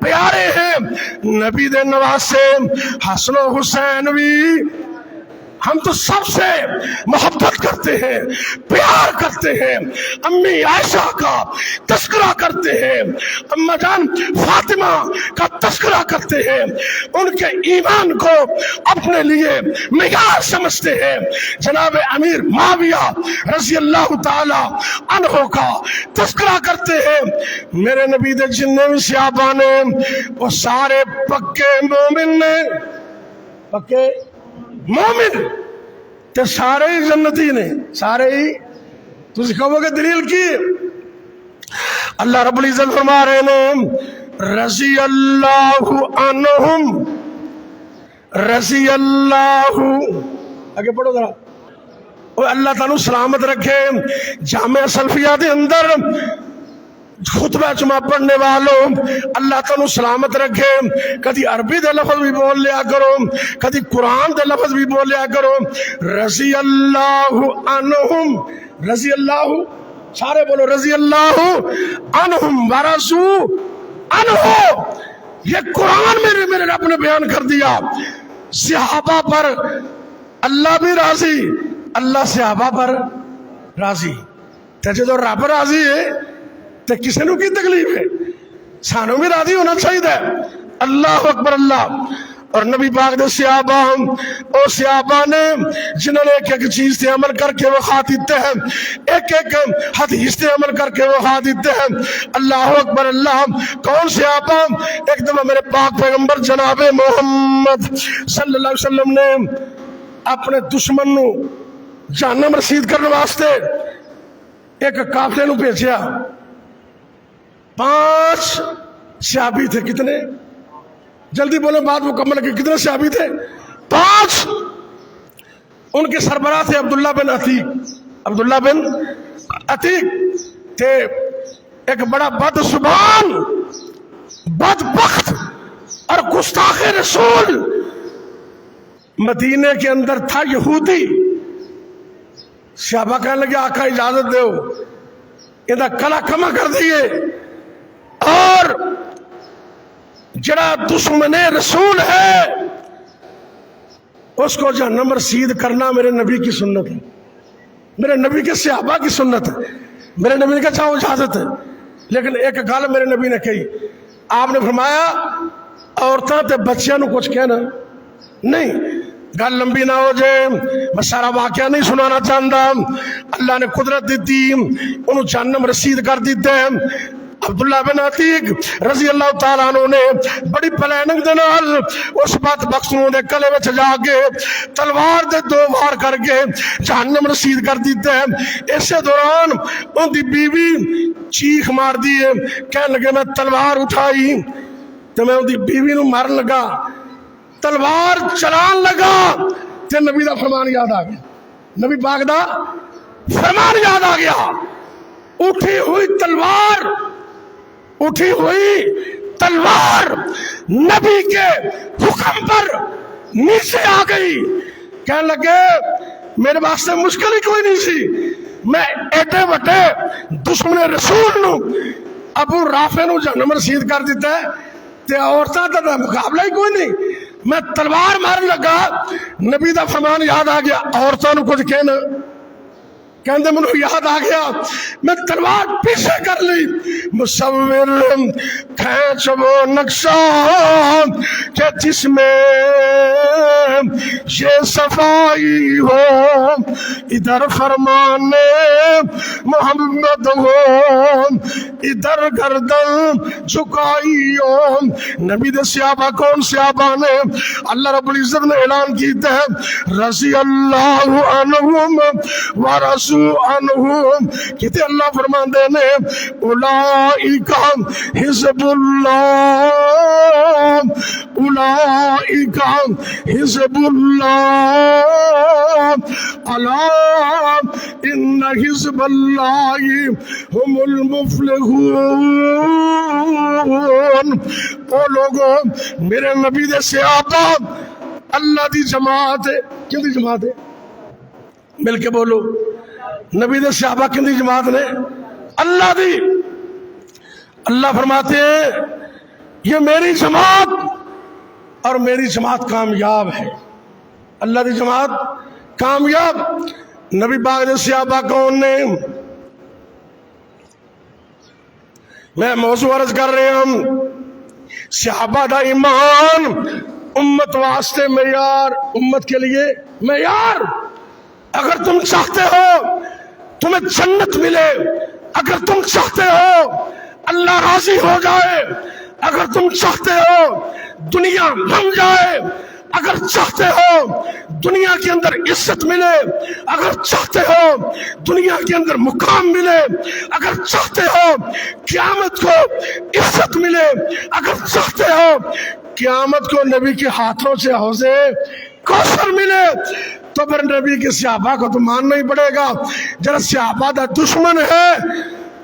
پیارے ہیں، نبی دے نواسے حسن و حسین بھی ہم تو سب سے محبت کرتے ہیں، پیار کرتے ہیں، امی عائشہ کا تذکرہ کرتے ہیں، اما جان فاطمہ کا تذکرہ کرتے ہیں، ان کے ایمان کو اپنے لیے معیار سمجھتے ہیں۔ جناب امیر معاویہ رضی اللہ تعالی عنہ کا تذکرہ کرتے ہیں۔ میرے نبی دے جننے بھی صحابہ نے وہ سارے پکے مومن نے، پکے مومن تے سارے ہی جنتی نے، سارے ہی۔ تسی کہو گے دلیل کی؟ اللہ رب العزت فرما رہے ہیں رضی اللہ عنہم، رضی اللہ، آگے پڑھو ذرا، اللہ تعالیٰ سلامت رکھے۔ جامعہ سلفیہ دے اندر خطبہ جمعہ پڑھنے والوں اللہ تعالیٰ سلامت رکھے، کدی عربی دے لفظ بھی بول لیا کرو، کدی قرآن دے لفظ بھی بول لیا کرو۔ رضی اللہ عنہم، رضی اللہ، سارے بولو رضی اللہ عنہم ورضوا عنہ۔ یہ قرآن میرے رب نے بیان کر دیا۔ صحابہ پر اللہ بھی راضی، اللہ صحابہ پر راضی۔ تے جدو رب راضی ہے تے کسی نو کی تکلیف ہے؟ سانو بھی راضی ہونا چاہیے۔ اللہ اکبر اللہ۔ اور نبی پاک دے صحابہ او صحابہ نے جنہوں نے ایک ایک چیز تے عمل کر کے وخا دیتے ہیں، ایک ایک حدیث تے عمل کر کے وخا دیتے ہیں۔ اللہ اکبر اللہ۔ کون صحابہ؟ ایک دفعہ میرے پاک پیغمبر جناب محمد صلی اللہ علیہ وسلم نے اپنے دشمن نو جہنم رسید کرنے واسطے ایک قافلے نو بھیجیا۔ 5 صحابی تھے۔ کتنے؟ جلدی بولو، بات مکمل کی۔ کتنے صحابی تھے؟ 5۔ ان کے سربراہ تھے عبداللہ بن عتیق، عبداللہ بن عتیق تھے ایک بڑا بد زبان، بدبخت اور گستاخ رسول۔ مدینے کے اندر تھا یہودی۔ صحابہ کہنے لگے آقا اجازت دو، یہ کلا کما کر دیے، اور جڑا دشمن رسول ہے اس کو جہنم رسید کرنا میرے نبی کی سنت ہے، میرے نبی کے صحابہ کی سنت ہے۔ میرے نبی نے کہا چاہو اجازت ہے، لیکن ایک گل میرے نبی نے کہی، آپ نے فرمایا عورتوں تے بچیاں نو کچھ کہنا نہیں۔ گل لمبی نہ ہو جائے، میں سارا واقعہ نہیں سنانا چاہتا۔ اللہ نے قدرت دیتی، انہوں جہنم رسید کر دیتے ہیں۔ عبداللہ بن عتیق رضی اللہ تعالیٰ عنہ نے بڑی پلاننگ دے نال اس بات بخشنوں دے کلے وچ جا کے تلوار دے 2 وار کر کے جہنم رسید کر دیتے ہیں۔ اسے دوران ان دی بیوی چیخ مار دیے، کہنے لگے میں تلوار اٹھائی تو میں ان دی بیوی نو مارن لگا، تلوار چلان لگا تے نبی دا فرمان یاد آ گیا، نبی پاک دا فرمان یاد آ گیا۔ اٹھی ہوئی تلوار، اٹھی ہوئی تلوار نبی کے حکم پر نیچے آ گئی۔ کہنے لگے میرے واسطے مشکل ہی کوئی نہیں سی، میں ایڈے وڈے دشمن رسول نو ابو رافع نو جہنم رسید کر دیتا ہے تے عورتاں دا مقابلہ ہی کوئی نہیں، میں تلوار مارن لگا، نبی دا فرمان یاد آ گیا، عورتاں نو کچھ کہنا، کہندے منو یاد آ گیا، میں تلوار پیچھے کر لی، مصور کھینچ وہ نقشہ کہ جس میں یہ صفائی ہو، ادھر فرمان محمد ہو، ادھر گردن جھکائی ہو۔ نبی دے صحابہ کون صحابہ نے؟ اللہ رب العزت نے اعلان کیتا ہے رضی اللہ عنہم ورضوا عنہم، کہتے اللہ فرماندے نے اولئک حزب اللہ، اولئک حزب اللہ، الا ان حزب اللہ هم المفلحون۔ او لوگوں، میرے نبی دے صحابہ اللہ دی جماعت ہے۔ کیوں دی جماعت ہے؟ مل کے بولو، نبی دے صحابہ کن دی جماعت نے؟ اللہ دی۔ اللہ فرماتے ہیں یہ میری جماعت اور میری جماعت کامیاب ہے۔ اللہ دی جماعت کامیاب نبی پاک دے صحابہ کون نے؟ میں موضوع عرض کر رہے ہوں صحابہ دا ایمان امت واسطے معیار، امت کے لیے معیار۔ اگر تم چاہتے ہو تمہیں جنت ملے، اگر تم چاہتے ہو اللہ راضی ہو جائے، اگر تم چاہتے ہو دنیا بن جائے، اگر چاہتے ہو دنیا کے اندر عزت ملے، اگر چاہتے ہو دنیا کے اندر مقام ملے، اگر چاہتے ہو قیامت کو عزت ملے، اگر چاہتے ہو قیامت کو نبی کے ہاتھوں سے حوض کوثر ملے، تو پھر نبی کے صحابہ کو تو ماننا ہی پڑے گا۔ جب صحابہ دا دشمن ہے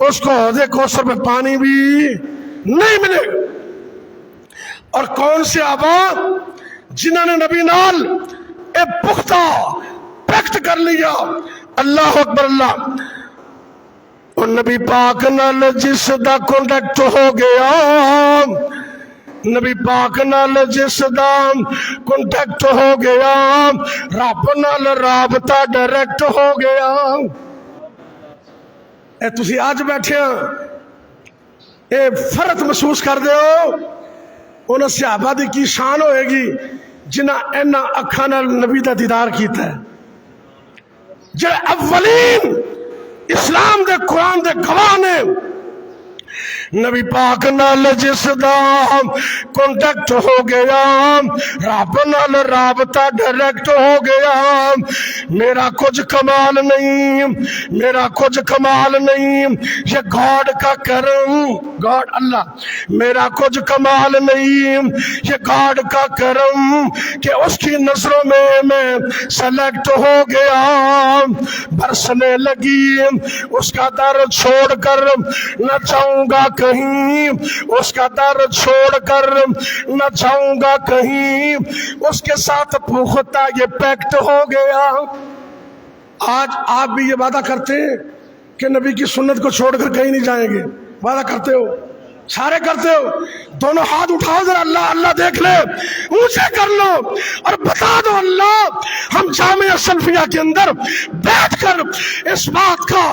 اس کو حوض کوثر میں پانی بھی نہیں ملے گا۔ اور کون صحابہ؟ جنہوں نے نبی نال ایک پختہ پیکٹ کر لیا۔ اللہ اکبر اللہ۔ اور نبی پاک نال جس دا کانٹیکٹ ہو گیا، نبی پاک نال جس دا کانٹیکٹ ہو گیا، رب نال رابطہ ڈائریکٹ ہو گیا۔ اے تسی آج بیٹھے اے فرق محسوس کر دے ہو انہاں صحابہ دی کی شان ہوئے گی جنہاں اینا اکھاں نال نبی دا دیدار کیتا ہے، جو اولین اسلام دے قرآن دے گواہ نے۔ نبی پاک نال جس دا کانٹیکٹ ہو گیا، رب نال رابطہ ڈائریکٹ ہو گیا۔ میرا کچھ کمال نہیں، میرا کچھ کمال نہیں، یہ گاڈ کا کرم، گاڈ اللہ، میرا کچھ کمال نہیں، یہ گاڈ کا کرم کہ اس کی نظروں میں سلیکٹ ہو گیا۔ برسنے لگی اس کا در چھوڑ کر نہ جاؤں گا کہیں، اس کا در چھوڑ کر نہ جاؤں گا کہیں، اس کے ساتھ پختہ یہ پیکٹ ہو گیا۔ آج آپ بھی یہ وعدہ کرتے ہیں کہ نبی کی سنت کو چھوڑ کر کہیں نہیں جائیں گے؟ وعدہ کرتے ہو؟ سارے کرتے ہو؟ دونوں ہاتھ اٹھاؤ ذرا، اللہ اللہ دیکھ لے، اونچے کر لو اور بتا دو اللہ ہم جامعہ سلفیہ کے اندر بیٹھ کر اس بات کا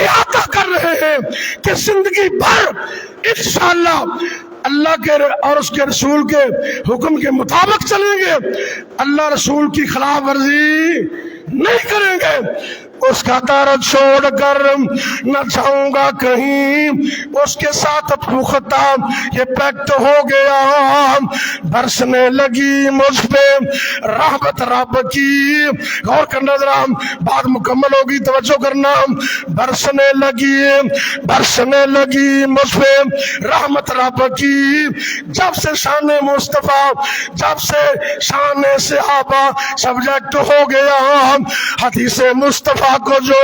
احاطہ کر رہے ہیں کہ زندگی بھر انشاءاللہ اللہ کے اور اس کے رسول کے حکم کے مطابق چلیں گے، اللہ رسول کی خلاف ورزی نہیں کریں گے۔ اس کا در چھوڑ کر نہ جاؤں گا کہیں، اس کے ساتھ پختہ یہ پیکٹ ہو گیا۔ برسنے لگی مجھ پہ رحمت رب کی، غور کرنا ذرا، بات مکمل ہوگی توجہ کرنا۔ برسنے لگی مجھ پہ رحمت رب کی، جب سے شان مصطفیٰ، جب سے شان صحابہ سبجیکٹ ہو گیا۔ حدیث مصطفیٰ کو جو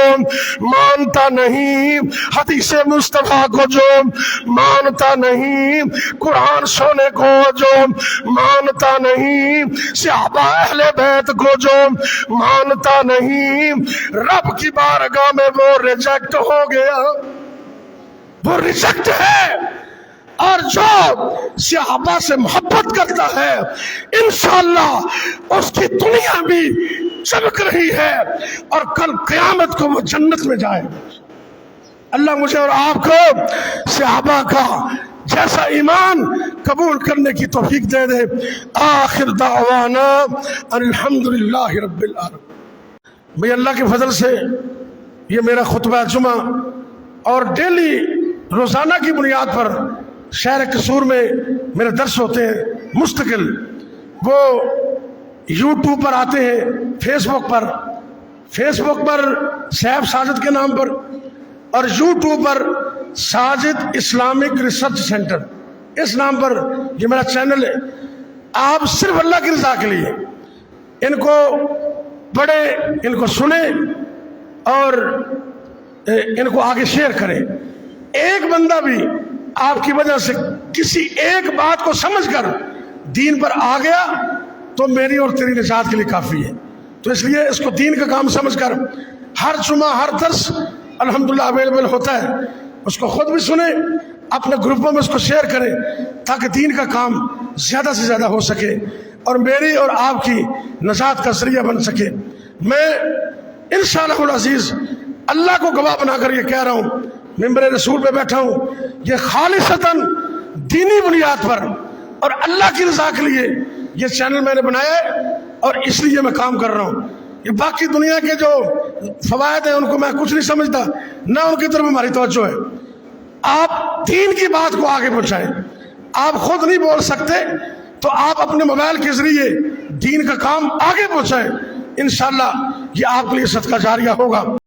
مانتا نہیں، حدیث مصطفیٰ کو جو مانتا نہیں، قرآن سونے کو جو مانتا نہیں، صحابہ اہل بیت کو جو مانتا نہیں، رب کی بارگاہ میں وہ ریجیکٹ ہو گیا، وہ ریجیکٹ ہے۔ اور جو صحابہ سے محبت کرتا ہے انشاءاللہ اس کی دنیا بھی چمک رہی ہے اور کل قیامت کو وہ جنت میں جائے گا۔ اللہ مجھے اور آپ کو صحابہ کا جیسا ایمان قبول کرنے کی توفیق دے دے۔ آخر دعوانا الحمدللہ رب العالمین۔ بھئی اللہ کے فضل سے یہ میرا خطبہ جمعہ اور ڈیلی روزانہ کی بنیاد پر شہر قصور میں میرے درس ہوتے ہیں مستقل، وہ یوٹیوب پر آتے ہیں، فیس بک پر صاحب ساجد کے نام پر، اور یوٹیوب پر ساجد اسلامک ریسرچ سینٹر، اس نام پر یہ میرا چینل ہے۔ آپ صرف اللہ کی رضا کے لیے ان کو پڑھیں، ان کو سنیں اور ان کو آگے شیئر کریں۔ ایک بندہ بھی آپ کی وجہ سے کسی ایک بات کو سمجھ کر دین پر آ گیا تو میری اور تیری نجات کے لیے کافی ہے۔ تو اس لیے اس کو دین کا کام سمجھ کر ہر جمعہ ہر درس الحمدللہ اویلیبل ہوتا ہے، اس کو خود بھی سنیں، اپنے گروپوں میں اس کو شیئر کریں تاکہ دین کا کام زیادہ سے زیادہ ہو سکے اور میری اور آپ کی نجات کا ذریعہ بن سکے۔ میں انشاءاللہ العزیز اللہ کو گواہ بنا کر یہ کہہ رہا ہوں، ممبر رسول پہ بیٹھا ہوں، یہ خالصتاً دینی بنیاد پر اور اللہ کی رضا کے لیے یہ چینل میں نے بنایا ہے اور اس لیے میں کام کر رہا ہوں۔ یہ باقی دنیا کے جو فوائد ہیں ان کو میں کچھ نہیں سمجھتا، نہ ان کی طرف ہماری توجہ ہے۔ آپ دین کی بات کو آگے پہنچائیں، آپ خود نہیں بول سکتے تو آپ اپنے موبائل کے ذریعے دین کا کام آگے پہنچائیں، انشاءاللہ یہ آپ کے لیے صدقہ جاریہ ہوگا۔